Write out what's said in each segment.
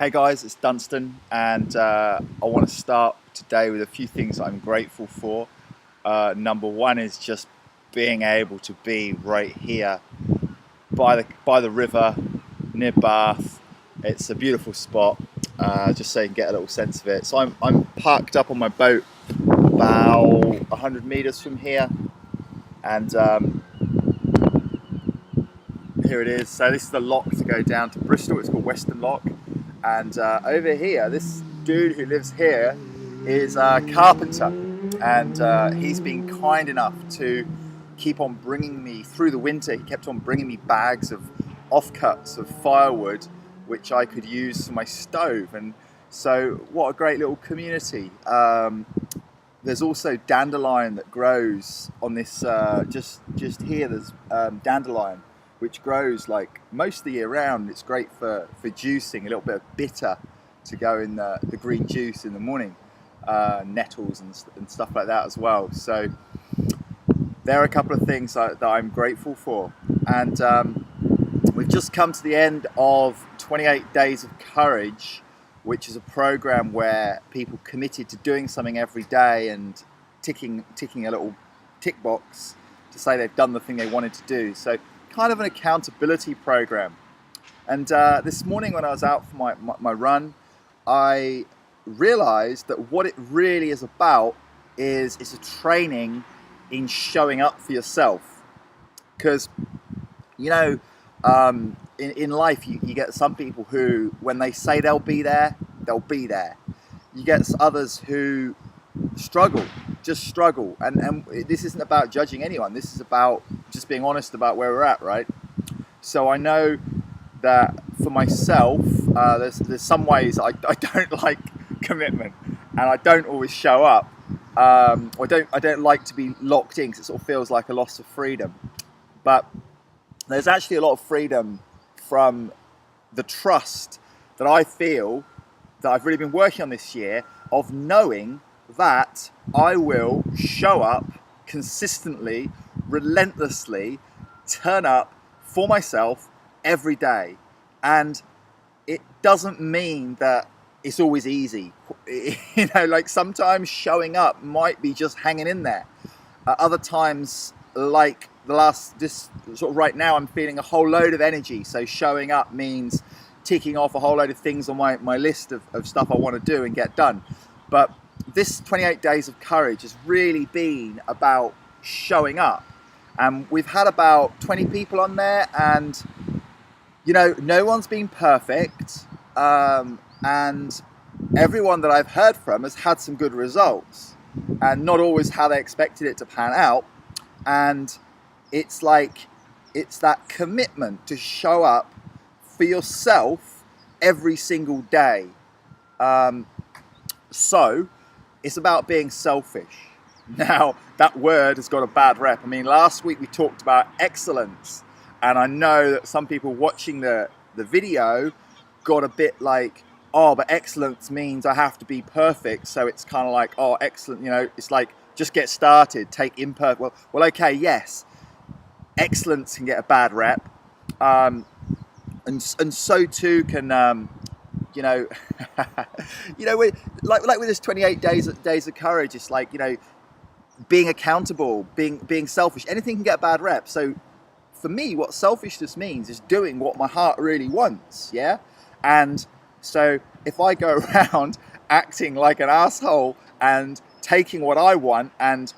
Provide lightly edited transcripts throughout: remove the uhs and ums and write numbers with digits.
Hey guys, it's Dunstan, and I want to start today with a few things that I'm grateful for. Number one is just being able to be right here by the river near Bath. It's a beautiful spot, just so you can get a little sense of it. So I'm parked up on my boat about 100 meters from here, and here it is. So this is the lock to go down to Bristol. It's called Western Lock. And over here, this dude who lives here is a carpenter, and he's been kind enough to keep on bringing me through the winter. He kept on bringing me bags of offcuts of firewood, which I could use for my stove. And so, what a great little community. There's also dandelion that grows on this. Just here, there's dandelion, which grows like most of the year round. It's great for juicing, a little bit of bitter to go in the green juice in the morning, nettles and stuff like that as well. So there are a couple of things that I'm grateful for. And we've just come to the end of 28 Days of Courage, which is a program where people committed to doing something every day and ticking a little tick box to say they've done the thing they wanted to do. So kind of an accountability program. And this morning when I was out for my run, I realized that what it really is about is it's a training in showing up for yourself. Because, in life you get some people who, when they say they'll be there, they'll be there. You get others who struggle, and this isn't about judging anyone. This is about just being honest about where we're at, right? So I know that for myself, there's some ways I don't like commitment, and I don't always show up. I don't like to be locked in, because it sort of feels like a loss of freedom. But there's actually a lot of freedom from the trust that I feel that I've really been working on this year, of knowing that I will show up consistently, relentlessly, turn up for myself every day. And it doesn't mean that it's always easy. Like sometimes showing up might be just hanging in there. Other times, like this sort of right now, I'm feeling a whole load of energy. So showing up means ticking off a whole load of things on my list of stuff I want to do and get done. But this 28 Days of Courage has really been about showing up. And we've had about 20 people on there, and no one's been perfect. And everyone that I've heard from has had some good results, and not always how they expected it to pan out. And it's that commitment to show up for yourself every single day. So it's about being selfish. Now, that word has got a bad rep. I mean, last week we talked about excellence, and I know that some people watching the video got a bit like, oh, but excellence means I have to be perfect. So it's kind of like, oh, excellent, it's like, just get started, take imperfect. Well, okay, yes, excellence can get a bad rep, and so too can like with this 28 days of courage. It's like, being accountable, being selfish. Anything can get a bad rep. So for me, what selfishness means is doing what my heart really wants. Yeah. And so if I go around acting like an asshole and taking what I want and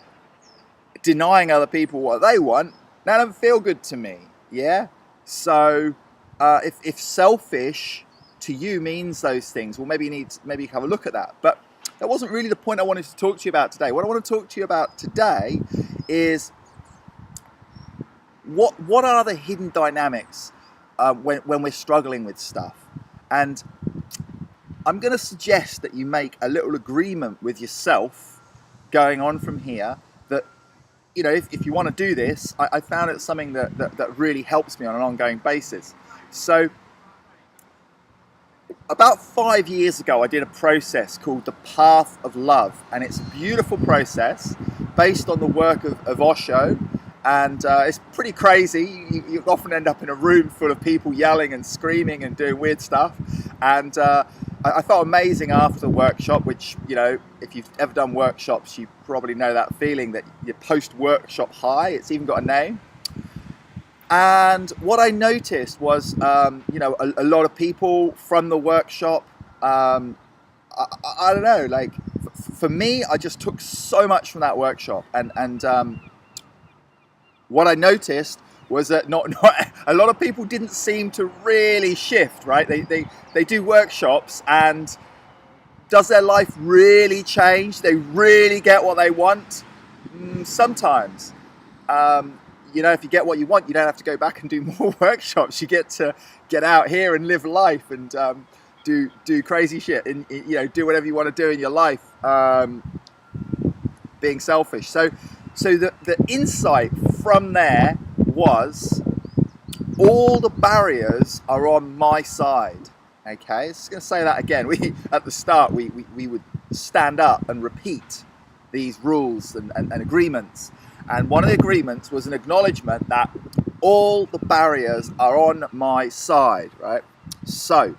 denying other people what they want, that doesn't feel good to me. Yeah. So if selfish to you means those things, well, maybe you can have a look at that. But that wasn't really the point I wanted to talk to you about today. What I want to talk to you about today is what are the hidden dynamics when we're struggling with stuff. And I'm going to suggest that you make a little agreement with yourself going on from here that, if you want to do this, I found it's something that really helps me on an ongoing basis. So about 5 years ago, I did a process called the Path of Love, and it's a beautiful process based on the work of Osho, and it's pretty crazy. You often end up in a room full of people yelling and screaming and doing weird stuff, And I felt amazing after the workshop, which, you know, if you've ever done workshops, you probably know that feeling, that your post-workshop high. It's even got a name. And what I noticed was, you know, a lot of people from the workshop, I don't know, like, for me, I just took so much from that workshop. And what I noticed was that not a lot of people didn't seem to really shift, right? They do workshops, and does their life really change? They really get what they want? Sometimes. You know, if you get what you want, you don't have to go back and do more workshops. You get to get out here and live life and do crazy shit, and, you know, do whatever you want to do in your life, being selfish. So the insight from there was, all the barriers are on my side. Okay, just going to say that again. At the start, we would stand up and repeat these rules and agreements. And one of the agreements was an acknowledgement that all the barriers are on my side, right? So,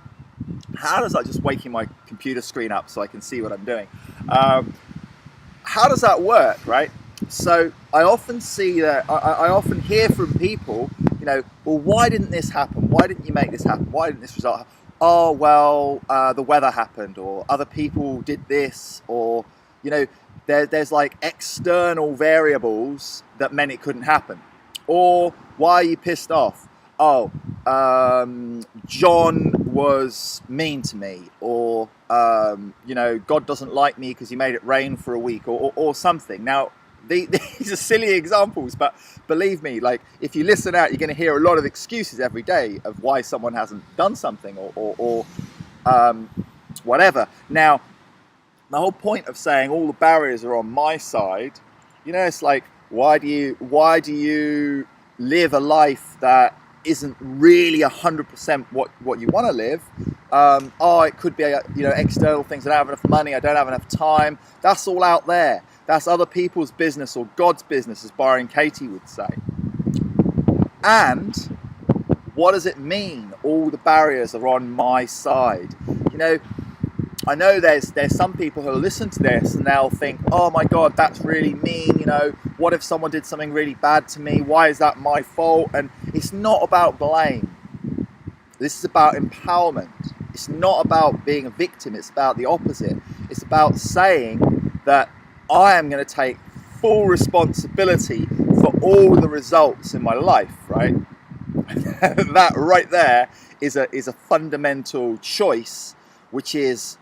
how does that, just waking my computer screen up so I can see what I'm doing? How does that work, right? So, I often see that, I often hear from people, you know, well, why didn't this happen? Why didn't you make this happen? Why didn't this result happen? Oh, well, the weather happened, or other people did this, or, you know, there's like external variables that meant it couldn't happen. Or, why are you pissed off? Oh, John was mean to me, or, you know, God doesn't like me because he made it rain for a week, or something. Now, these are silly examples, but believe me, like, if you listen out, you're going to hear a lot of excuses every day of why someone hasn't done something, or whatever. Now, the whole point of saying all the barriers are on my side, you know, it's like, why do you live a life that isn't really 100% what you want to live? Oh, it could be, you know, external things. I don't have enough money. I don't have enough time. That's all out there. That's other people's business, or God's business, as Byron Katie would say. And what does it mean? All the barriers are on my side. You know, I know there's some people who'll listen to this and they'll think, oh my God, that's really mean. You know, what if someone did something really bad to me? Why is that my fault? And it's not about blame. This is about empowerment. It's not about being a victim. It's about the opposite. It's about saying that I am going to take full responsibility for all the results in my life, right? That right there is a fundamental choice, which is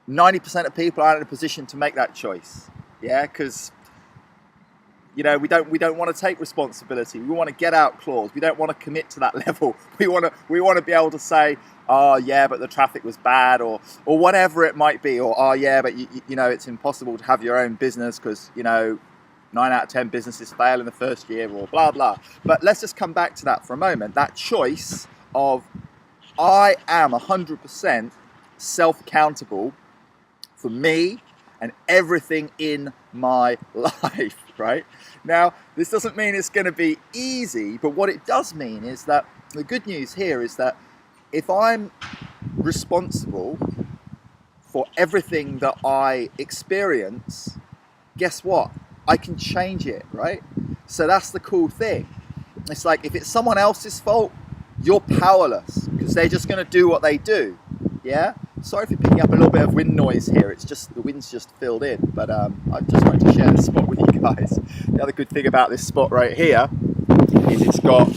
90% of people aren't in a position to make that choice. Yeah, because, you know, we don't want to take responsibility. We want to get out clause. We don't want to commit to that level. We want to be able to say, oh yeah, but the traffic was bad, or whatever it might be, or oh yeah, but you know, it's impossible to have your own business because, you know, 9 out of 10 businesses fail in the first year, or blah blah. But let's just come back to that for a moment. That choice of, I am 100% self-accountable for me and everything in my life, right? Now, this doesn't mean it's going to be easy, but what it does mean is that the good news here is that if I'm responsible for everything that I experience, guess what? I can change it, right? So that's the cool thing. It's like, if it's someone else's fault, you're powerless because they're just going to do what they do. Yeah? Sorry for picking up a little bit of wind noise here. It's just, the wind's just filled in. But I just wanted to share this spot with you guys. The other good thing about this spot right here is it's got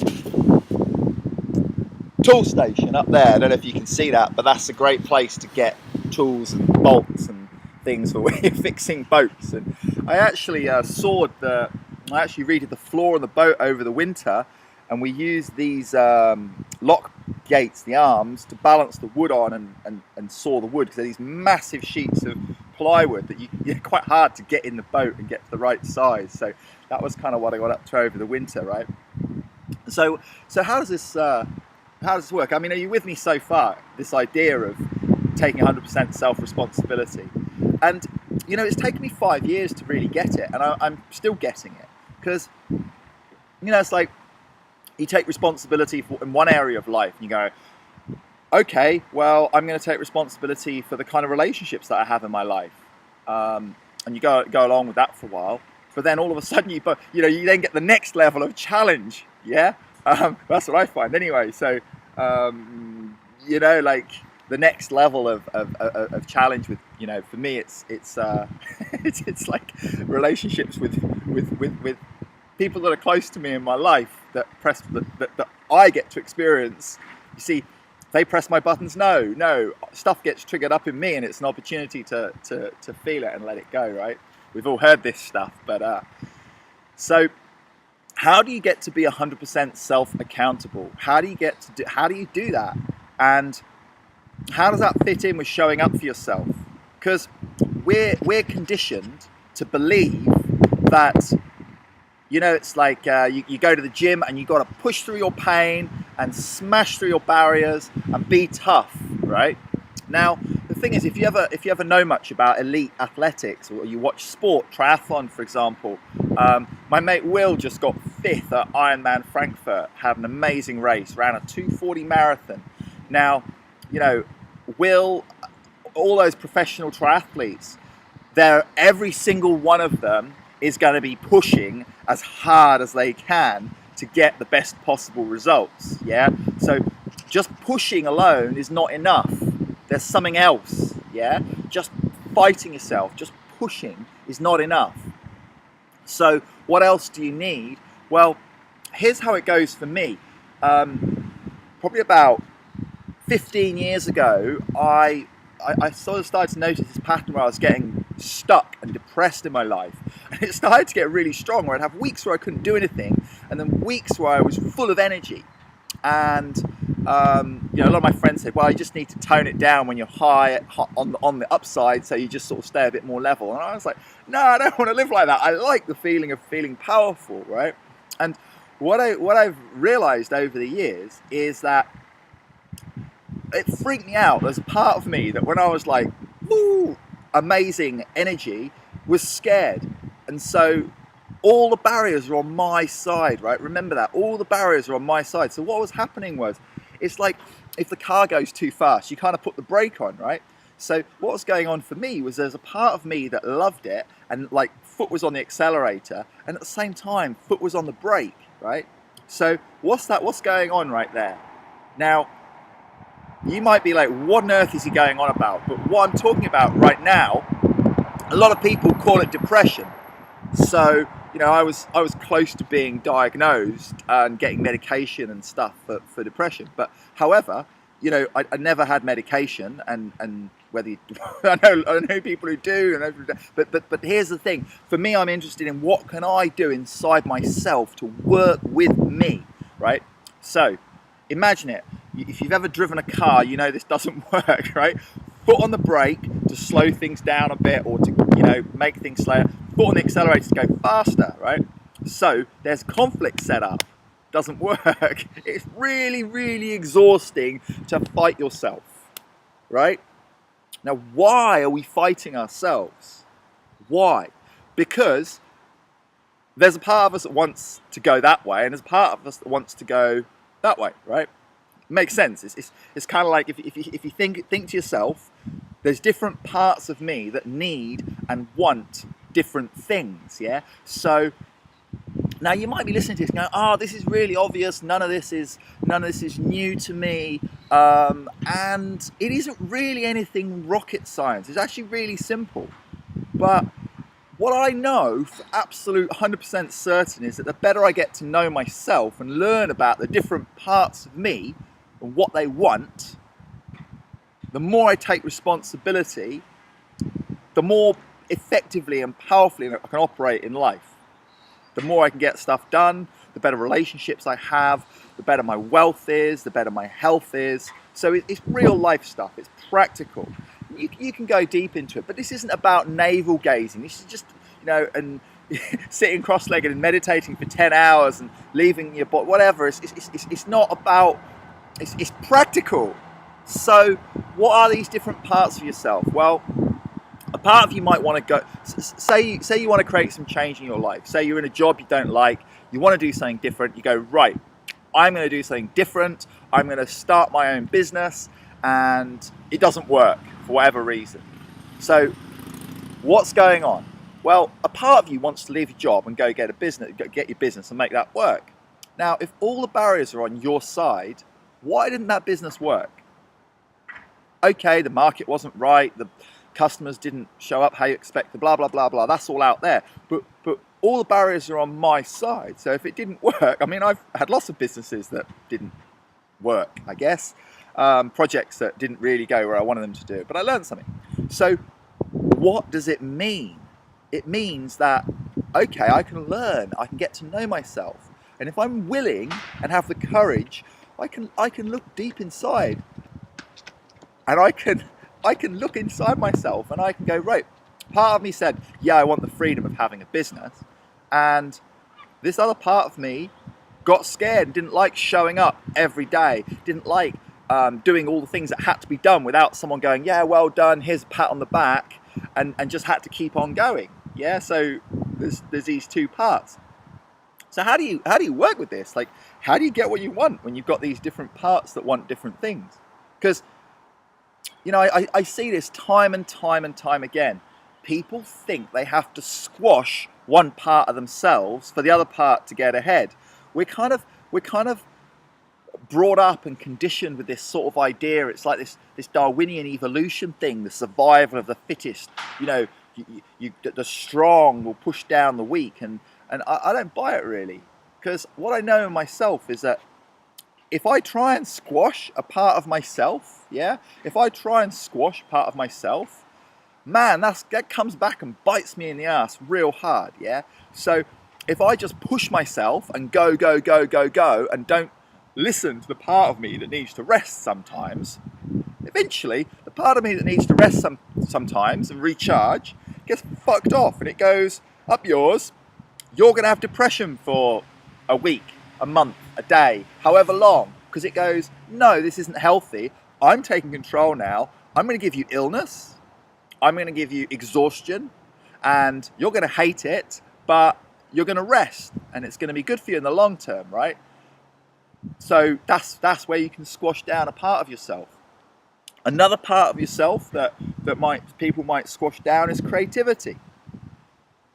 tool station up there. I don't know if you can see that, but that's a great place to get tools and bolts and things for when you're fixing boats. And I actually redid the floor of the boat over the winter, and we used these lock gates, the arms, to balance the wood on and saw the wood, because they're these massive sheets of plywood that you're quite hard to get in the boat and get to the right size. So that was kind of what I got up to over the winter, right? So how does this work? I mean, are you with me so far? This idea of taking 100% self-responsibility. And, you know, it's taken me 5 years to really get it, and I'm still getting it. Because, you know, it's like, you take responsibility in one area of life, and you go, okay, well, I'm going to take responsibility for the kind of relationships that I have in my life. And you go along with that for a while, but then all of a sudden you then get the next level of challenge. Yeah, that's what I find anyway. So like the next level of challenge with, for me it's it's like relationships with people that are close to me in my life that I get to experience. You see, they press my buttons. No, stuff gets triggered up in me, and it's an opportunity to feel it and let it go. Right? We've all heard this stuff, but so how do you get to be 100% self-accountable? How do you do that? And how does that fit in with showing up for yourself? Because we're conditioned to believe that, it's like you go to the gym and you got to push through your pain and smash through your barriers and be tough, right? Now, the thing is, if you ever know much about elite athletics, or you watch sport, triathlon, for example, my mate Will just got 5th at Ironman Frankfurt, had an amazing race, ran a 2:40 marathon. Now, Will, all those professional triathletes, every single one of them is going to be pushing as hard as they can to get the best possible results. Yeah. So just pushing alone is not enough. There's something else. Yeah. Just fighting yourself, just pushing is not enough. So what else do you need? Well, here's how it goes for me. Probably about 15 years ago, I sort of started to notice this pattern where I was getting stuck and depressed in my life. And it started to get really strong, where I'd have weeks where I couldn't do anything, and then weeks where I was full of energy. And a lot of my friends said, well, you just need to tone it down when you're high on the upside, so you just sort of stay a bit more level. And I was like, no, I don't want to live like that. I like the feeling of feeling powerful, right? And what I've realized over the years is that it freaked me out. There's a part of me that when I was like, ooh, amazing energy, was scared. And so all the barriers are on my side, right? Remember that. All the barriers are on my side. So what was happening was, it's like if the car goes too fast, you kind of put the brake on, right? So what was going on for me was there's a part of me that loved it, and like foot was on the accelerator, and at the same time, foot was on the brake, right? So what's going on right there? Now, you might be like, what on earth is he going on about? But what I'm talking about right now, a lot of people call it depression. So, I was close to being diagnosed and getting medication and stuff for depression. But however, I never had medication, and whether I know people who do, but here's the thing. For me, I'm interested in what can I do inside myself to work with me, right? So, imagine it. If you've ever driven a car, this doesn't work, right? Foot on the brake to slow things down a bit, or to make things slower. Foot on the accelerator to go faster, right? So there's conflict set up. Doesn't work. It's really, really exhausting to fight yourself, right? Now, why are we fighting ourselves? Why? Because there's a part of us that wants to go that way, and there's a part of us that wants to go that way, right? Makes sense. It's kind of like if you think to yourself, there's different parts of me that need and want different things. Yeah. So now you might be listening to this and going, "Oh, this is really obvious. None of this is new to me," and it isn't really anything rocket science. It's actually really simple. But what I know for absolute 100% certain is that the better I get to know myself and learn about the different parts of me and what they want, the more I take responsibility, the more effectively and powerfully I can operate in life. The more I can get stuff done, the better relationships I have, the better my wealth is, the better my health is. So it's real life stuff. It's practical. You can go deep into it, but this isn't about navel gazing. This is just, and sitting cross-legged and meditating for 10 hours and leaving your body, whatever. It's not about. It's practical. So what are these different parts of yourself? Well, a part of you might want to go, say you want to create some change in your life. Say you're in a job you don't like, you want to do something different. You go, right, I'm going to do something different. I'm going to start my own business, and it doesn't work for whatever reason. So what's going on? Well, a part of you wants to leave your job and go get your business and make that work. Now, if all the barriers are on your side, why didn't that business work? Okay, the market wasn't right, the customers didn't show up how you expected, blah, blah, blah, blah. That's all out there. But all the barriers are on my side. So if it didn't work, I mean, I've had lots of businesses that didn't work, I guess. Projects that didn't really go where I wanted them to do, but I learned something. So what does it mean? It means that, okay, I can learn, I can get to know myself. And if I'm willing and have the courage, I can look deep inside, and I can look inside myself, and I can go, right, part of me said, yeah, I want the freedom of having a business. And this other part of me got scared, didn't like showing up every day, didn't like doing all the things that had to be done without someone going, yeah, well done, here's a pat on the back, and just had to keep on going. Yeah, so there's these two parts. So how do you work with this? Like, how do you get what you want when you've got these different parts that want different things? Because, you know, I see this time and time and time again. People think they have to squash one part of themselves for the other part to get ahead. We're kind of brought up and conditioned with this sort of idea. It's like this Darwinian evolution thing, the survival of the fittest. You know, the strong will push down the weak, and I don't buy it really, because what I know in myself is that if I try and squash a part of myself, yeah, if I try and squash part of myself, man, that comes back and bites me in the ass real hard, yeah. So if I just push myself and go, and don't listen to the part of me that needs to rest sometimes, eventually the part of me that needs to rest sometimes and recharge gets fucked off, and it goes up yours. You're going to have depression for a week, a month, a day, however long, because it goes, no, this isn't healthy. I'm taking control now. I'm going to give you illness. I'm going to give you exhaustion, and you're going to hate it, but you're going to rest, and it's going to be good for you in the long term, right? So that's where you can squash down a part of yourself. Another part of yourself that people might squash down is creativity.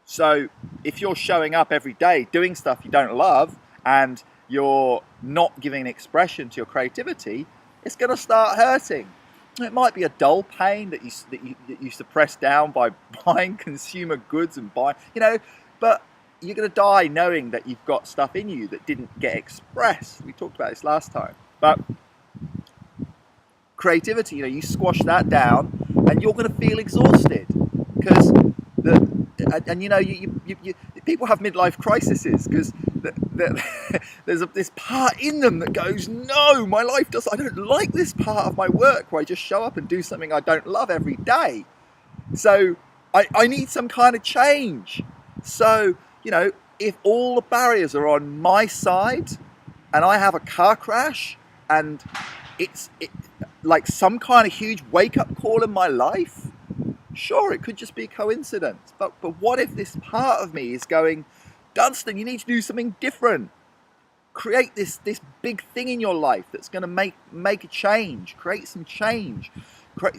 So if you're showing up every day doing stuff you don't love, and you're not giving an expression to your creativity, it's going to start hurting. It might be a dull pain that you suppress down by buying consumer goods and buying, but you're going to die knowing that you've got stuff in you that didn't get expressed. We talked about this last time. But creativity, you squash that down, and you're going to feel exhausted, because people have midlife crises because there's this part in them that goes, no, my life I don't like this part of my work where I just show up and do something I don't love every day. So I need some kind of change. So, if all the barriers are on my side and I have a car crash and it's like some kind of huge wake-up call in my life, sure, it could just be a coincidence. But what if this part of me is going, Dunstan, you need to do something different. Create this big thing in your life that's going to make a change. Create some change.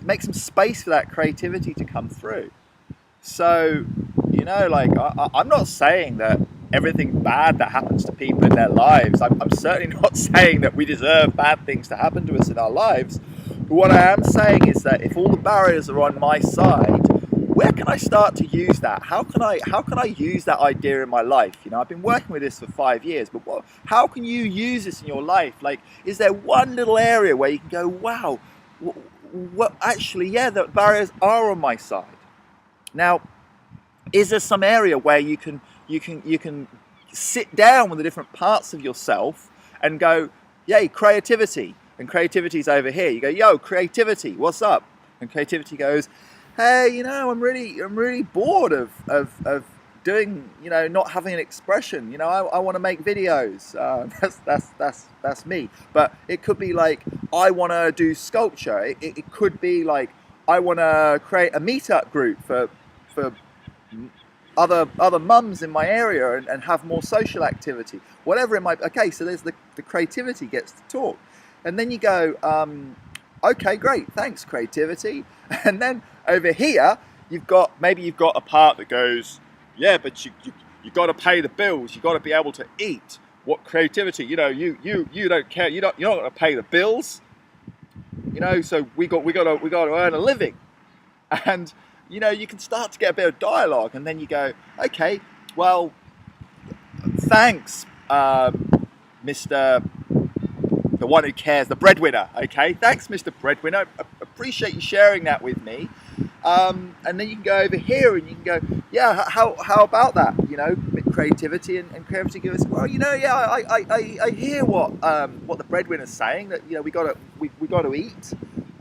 Make some space for that creativity to come through. So, I'm not saying that everything bad that happens to people in their lives, I'm certainly not saying that we deserve bad things to happen to us in our lives. But what I am saying is that if all the barriers are on my side, where can I start to use that? How can I use that idea in my life? I've been working with this for 5 years, but how can you use this in your life? Like, is there one little area where you can go, wow, actually, yeah, the barriers are on my side. Now, is there some area where you can sit down with the different parts of yourself and go, yay, creativity, and creativity's over here. You go, yo, creativity, what's up? And creativity goes, hey, I'm really bored of doing, not having an expression. I want to make videos. That's me. But it could be like, I want to do sculpture. It could be like, I want to create a meetup group for other mums in my area and have more social activity. Whatever it might be. Okay, so there's the creativity gets to talk. And then you go, okay, great, thanks, creativity. And then over here, you've got a part that goes, yeah, but you got to pay the bills. You got to be able to eat. What creativity? You don't care. You're not going to pay the bills. So we got to earn a living. And you can start to get a bit of dialogue, and then you go, okay, well, thanks, Mr. The one who cares, the breadwinner. Okay, thanks, Mr. Breadwinner. I appreciate you sharing that with me. And then you can go over here and you can go, yeah, how about that? Creativity and creativity gives. Well, yeah, I hear what the breadwinner's saying, that we got to eat,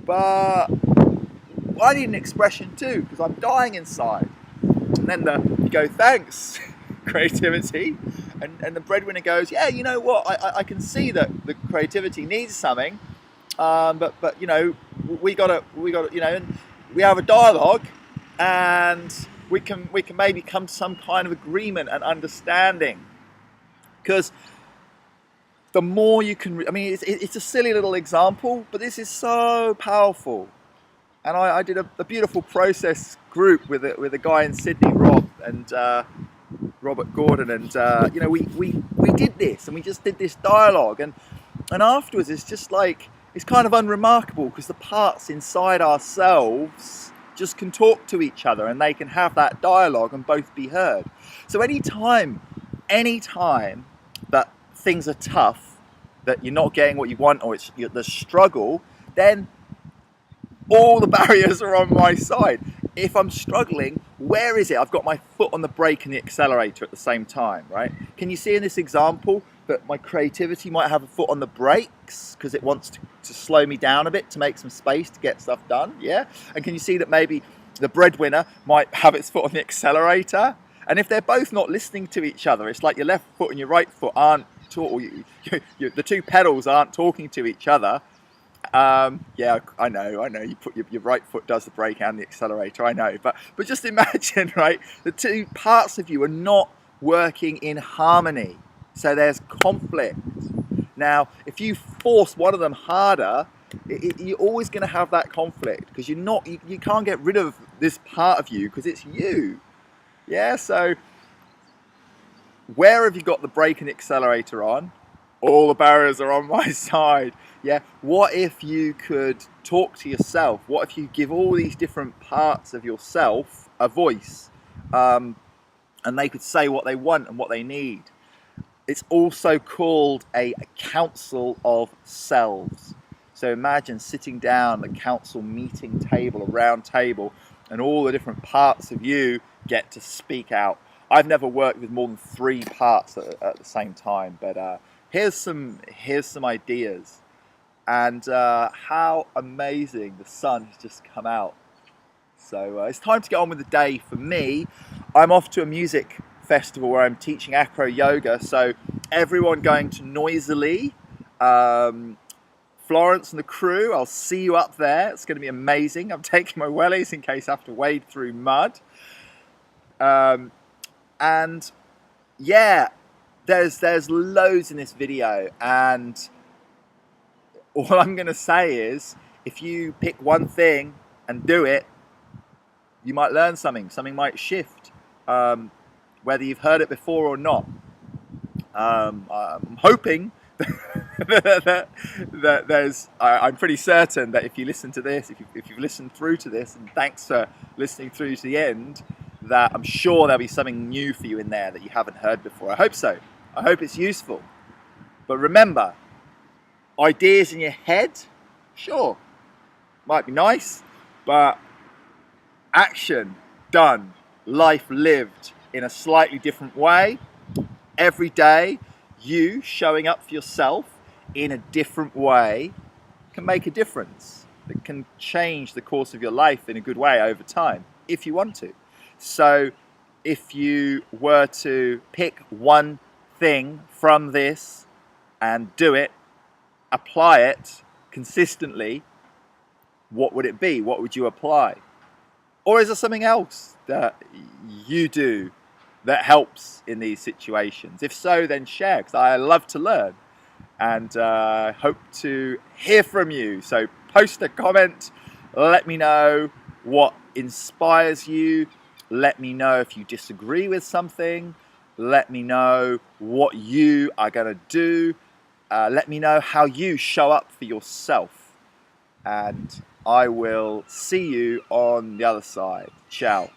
but I need an expression too, because I'm dying inside. And then you go, thanks, creativity, and the breadwinner goes, yeah, you know what, I can see that the creativity needs something, but we got to and we have a dialogue, and we can maybe come to some kind of agreement and understanding, because the more you can, it's a silly little example, but this is so powerful. And I did a beautiful process group with a guy in Sydney, Rob, and Robert Gordon, and we did this, and we just did this dialogue, and afterwards it's just like, it's kind of unremarkable, because the parts inside ourselves just can talk to each other, and they can have that dialogue and both be heard. So anytime that things are tough, that you're not getting what you want, or it's the struggle, then all the barriers are on my side. If I'm struggling, where is it? I've got my foot on the brake and the accelerator at the same time, right? Can you see in this example that my creativity might have a foot on the brakes because it wants to slow me down a bit, to make some space to get stuff done, yeah? And can you see that maybe the breadwinner might have its foot on the accelerator? And if they're both not listening to each other, it's like your left foot and your right foot aren't the two pedals aren't talking to each other. Yeah, I know. You put your right foot does the brake and the accelerator. I know, but just imagine, right? The two parts of you are not working in harmony, so there's conflict. Now, if you force one of them harder, you're always going to have that conflict, because you can't get rid of this part of you, because it's you. Yeah. So, where have you got the brake and accelerator on? All the barriers are on my side. Yeah. What if you could talk to yourself? What if you give all these different parts of yourself a voice, and they could say what they want and what they need? It's also called a council of selves. So imagine sitting down at a council meeting table, a round table, and all the different parts of you get to speak out. I've never worked with more than 3 parts at the same time, but here's some ideas. And how amazing, the sun has just come out. So it's time to get on with the day for me. I'm off to a music festival where I'm teaching acro yoga. So everyone going to Noisily, Florence and the crew, I'll see you up there. It's going to be amazing. I'm taking my wellies in case I have to wade through mud. And yeah, there's loads in this video, and all I'm going to say is, if you pick one thing and do it, you might learn something. Something might shift, whether you've heard it before or not. I'm hoping that there's. I'm pretty certain that if you listen to this, if you've listened through to this, and thanks for listening through to the end, that I'm sure there'll be something new for you in there that you haven't heard before. I hope so. I hope it's useful. But remember, ideas in your head, sure, might be nice, but action done, life lived in a slightly different way, every day, you showing up for yourself in a different way can make a difference. It can change the course of your life in a good way over time, if you want to. So if you were to pick one thing from this and do it, apply it consistently, what would it be? What would you apply? Or is there something else that you do that helps in these situations? If so, then share, because I love to learn. and hope to hear from you. So post a comment, let me know what inspires you, let me know if you disagree with something, let me know what you are going to do, let me know how you show up for yourself, and I will see you on the other side. Ciao.